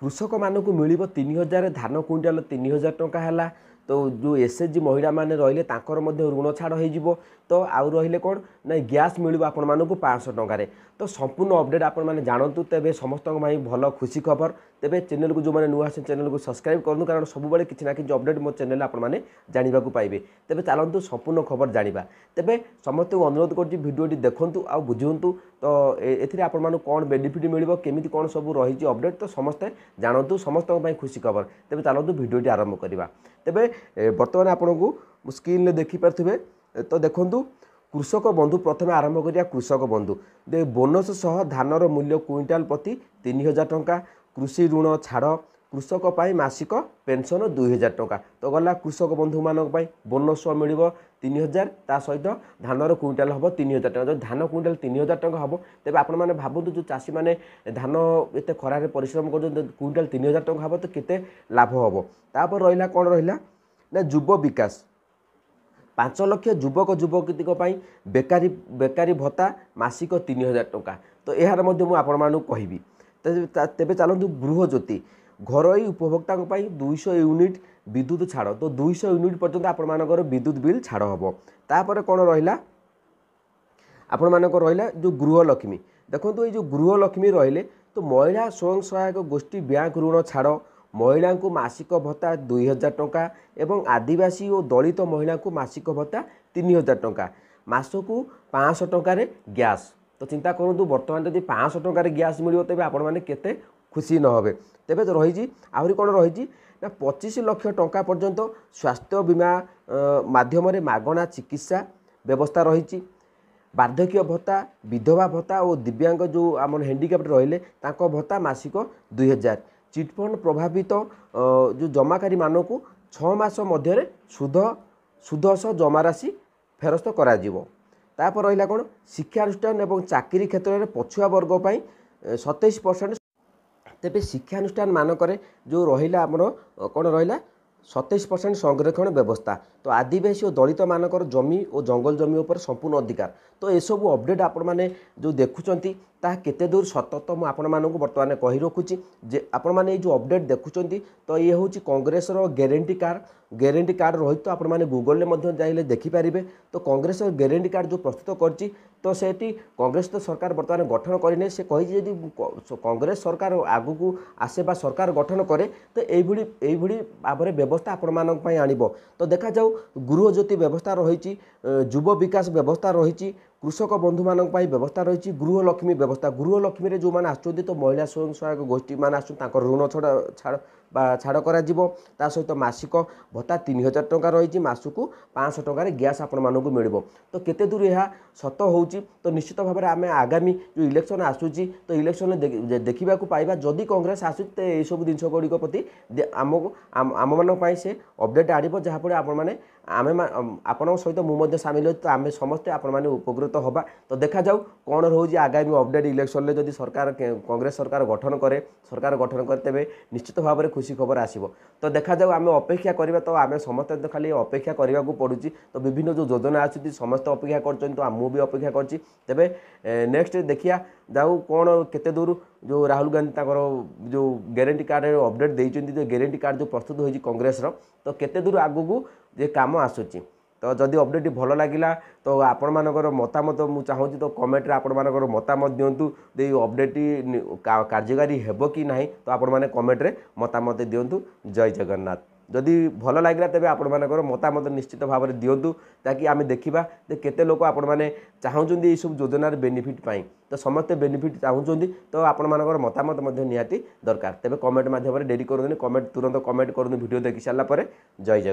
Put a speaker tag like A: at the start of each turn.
A: कृषक मानक मिल 3000 धान क्विंटाल 3000 टंका है। तो जो एसएचजी महिला माने रहिले तांकर मध्ये ऋण छाड़ हो तो आउ रहिले कौन ना गैस मिल आपण मानक 500 टंकार। तो संपूर्ण अपडेट आपण मैंने जानतु तेबे समस्त भल खुशी खबर। तेबे चैनल को जो मैंने नुआ चैनल को सब्सक्राइब करूँ कारण सब किसी ना कि अपडेट मो चैनल आपण मैंने जानवाक पाइबे। तेबे चलतु संपूर्ण खबर जानिबा। तेबे समस्त अनुरोध कर भिडियोटी देखंतु आ बुझंतु तो एथिरे आपण मानु कोन बेनिफिट मिलिबो केमिति कोन सब रही अपडेट तो समस्ते जानतु समस्त खुशी खबर। तेबे चलतु भिडियोटी आरंभ करवा। तेबे बर्तमान आपण को स्क्रीन में देखि पारथिबे तो देखंतु कृषक बंधु प्रथम आरंभ करिया कृषक बंधु दे बोनस सह धानर मूल्य क्विंटाल प्रति 3000 टंका कृषि ऋण छाड़ कृषक पाई मासिक पेंशन 2000 टंका। तो गला कृषक बंधु मानक पाई बोनस मिल 3000 ता सहित धानर क्विंटाल हम 3000 टंका। जो धान क्विंटाल 3000 टंका हम तेज आपण मैंने भावतु जो चाषी मैंने धान एत खरार परिश्रम कर क्विंटाल 3000 टंका हम तो केते लाभ हम। तापर रहा कौन रहा ना युव विकास 5 लाख युवक युवती बेकारी बेकारी भत्ता मासिक 3000 टंका। तो यार कहि तेबे चलतु गृह ज्योति घरोई उपभोक्ता 200 यूनिट विद्युत छाड़। तो 200 यूनिट पर्यंत आपर विद्युत बिल छाड़ हम। तापर कौन रहा आपण मानक रहा जो गृहलक्ष्मी देखो ये जो गृहलक्ष्मी रहिले तो महिला स्वयं सहायक गोष्ठी बैंक ऋण छाड़ महिला को मासिक भत्ता 2000 टंका एवं आदिवासी और दलित महिला को मासिक भत्ता 3000 टंका मासकू 500 टंकार गैस। तो चिंता करूँ बर्तमान जब 500 टंकार गैस मिल तेज आपण मैंने केते खुशी न हे। तेबे तो रही आहरी कौन रही ना 25 लाख टंका पर्यंत स्वास्थ्य बीमा माध्यम मागणा चिकित्सा व्यवस्था रही। वार्धक्य भत्ता विधवा भत्ता और दिव्यांग जो आम हैंडिकैप्ट रहिले तांको भत्ता मासिक 2000। चिटफंड प्रभावित जो जमाकारी मानक 6 मास मध्य सुध सह जमा राशि फेरस्त करा जीवो। तापर रहा कौन शिक्षानुष्ठान एवं चाकरी क्षेत्र में पछुआ वर्ग पर 27%। तेबे शिक्षानुष्ठान मानक जो रहा आमर कौन रहा 27% संरक्षण व्यवस्था। तो आदिवासी और दलित मानकर जमी और जंगल जमी उपर संपूर्ण अधिकार। तो ये सब अपडेट आपण मैंने जो देखुंट ता केते दूर सत तो मुझे आपण मानक बर्तमान कही रखुची जे आपण मैंने जो अपडेट देखुंट तो ये हूँ कांग्रेस ग्यारंटी कार्ड रही। तो आपण मैंने गूगल में जाइले देखिपारे। तो कांग्रेस ग्यारंटी कार्ड जो प्रस्तुत करची तो सेठी कांग्रेस तो सरकार बर्तमान गठन करने से कही यदि कांग्रेस सरकार आगु को आसे बा सरकार गठन करे तो यही भाव में व्यवस्था आपण मानक पई आनिबो। तो देखा जाऊ गृह ज्योति व्यवस्था रही युव विकास व्यवस्था रही कृषक बंधु मानक पई व्यवस्था रही गृहलक्ष्मी व्यवस्था। गृहलक्ष्मी जो मैंने आसुच्च तो महिला स्वयं सहायक गोष्ठी मैंने ऋण छाड़ करा ता सहित मासिक भत्ता 3000 टंका रही मासकू 500 टंकार गैस आपण मानक मिल। तो केते दूर यह सत होउची तो निश्चित भाव में आम आगामी जो इलेक्शन आसूची तो इलेक्शन देखा पाइबा जदि कांग्रेस आसूची तो यह सब जिन गुड़िक प्रति आम मान से अपडेट आनिब जहाँफल आपण सहित मुझे सामिल हो तो आम समस्ते आपण उपकृत हवा। तो देखा जाऊ कौन रोज आगामी अपडेट इलेक्शन में जदि सरकार कांग्रेस सरकार गठन करे तेबे निश्चित भाव में खुशी खबर आसिबो। तो देखा जाऊ आम अपेक्षा करवा। तो आम समस्ते तो खाली अपेक्षा करने को पड़ुची। तो विभिन्न जो योजना आसूची समस्त अपेक्षा कर तो मुझे भी अपेक्षा करची। तेबे नेक्स्ट देखिया जाऊ कौन केते दूर जो राहुल गांधी ताकर जो ग्यारंटी कार्ड अपडेट देइचंती जो ग्यारंटी कार्ड जो प्रस्तुत होई कांग्रेस रो तो केते दूर आगु को जे काम आसूची। तो जदि अपडेट भल लगिला तो आपण मानकर मतामत मु चाहूँगी तो कमेंट रे आपण मानकर मतामत दिंतु दे अपडेट कार्यकारी हेबो कि नाही तो आपण माने कमेंट रे मतामत दिंतु। जय जगन्नाथ। जदि भल लगिला तेबे आपण मानकर मतामत निश्चित भाव में दिंतु ताकि आम देखा केते लोक आपण माने चाहूँगी ये सब योजनार बेनिफिट पाई। तो समस्ते बेनिफिट चाहूँगी तो आपण मानकर मतामत मध्य निहाती दरकार। तेबे कमेंट माध्यम डेरी करूँ कमेंट तुरंत कमेंट करूँ वीडियो देखि सारा पर। जय जगन्नाथ।